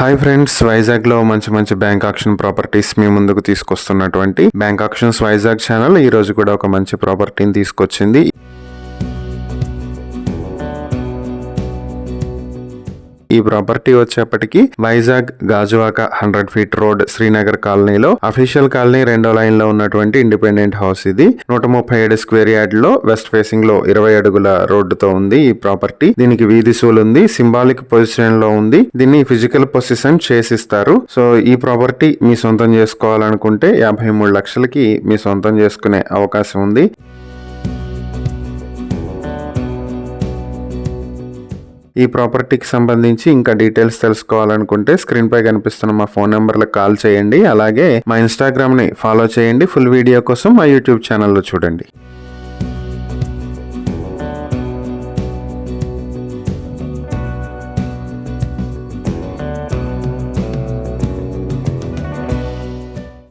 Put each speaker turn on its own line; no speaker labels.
Hi friends, Vizag లో మంచి మంచి బ్యాంక్ ఆక్షన్ ప్రాపర్టీస్ మీ ముందుకు తీసుకొస్తున్నటువంటి బ్యాంక్ ఆక్షన్స్ వైజాగ్ ఛానల్ ఈ రోజు కూడా ఒక మంచి ప్రాపర్టీని తీసుకొచ్చింది. ఈ ప్రాపర్టీ వచ్చేప్పటికి వైజాగ్ గాజువాక 100 ఫీట్ రోడ్ శ్రీనగర్ కాలనీలో అఫీషియల్ కాలనీ 2వ లైన్ లో ఉన్నటువంటి ఇండిపెండెంట్ హౌస్. ఇది 137 స్క్వేర్ యార్డ్ లో వెస్ట్ ఫేసింగ్ లో 20 అడుగుల రోడ్డుతో ఉంది ఈ ప్రాపర్టీ. దీనికి వీధి సూల్ ఉంది, సింబాలిక్ పొజిషన్ లో ఉంది. దీన్ని ఫిజికల్ పొజిషన్ చేసిస్తారు. సో ఈ ప్రాపర్టీ మీ సొంతం చేసుకోవాలనుకుంటే 53 లక్షలకి మీ సొంతం చేసుకునే అవకాశం ఉంది. ఈ ప్రాపర్టీకి సంబంధించి ఇంకా డీటెయిల్స్ తెలుసుకోవాలనుకుంటే స్క్రీన్ పై కనిపిస్తున్న మా ఫోన్ నెంబర్లకు కాల్ చేయండి. అలాగే మా ఇన్స్టాగ్రామ్ ని ఫాలో చేయండి. ఫుల్ వీడియో కోసం మా యూట్యూబ్ ఛానల్లో చూడండి.